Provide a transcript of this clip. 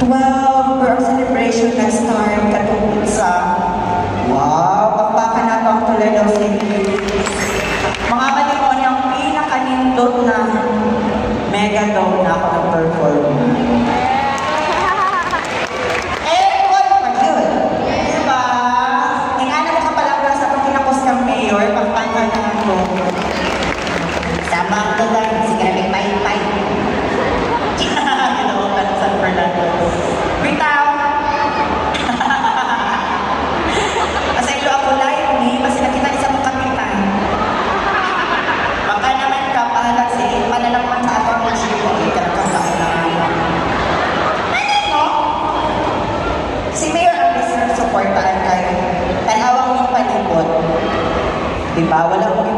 Wow, for celebration na start katungkol sa wow, pagpaka na to ang Toledo City. Mga kalimutan ang pinakanindot na mega dome na ako nag-perform. Eh, what pa yun? Diba? Ingana mo ka palabra sa itong kinapos ng mayor, pagpaka na ako. Sama ang lugar, sige na may pay-pay. San Fernando. Bitaw! Kasi ilo ako live ni, kasi nakita niya sa mong kapitan. Baka naman ka, pahalag si panalaman sa atong mga sipo. Ikalakasaan na nga. Ano? Si Mayor ang listener supportaan kayo. Tanawang yung palibot. Diba? Walang mong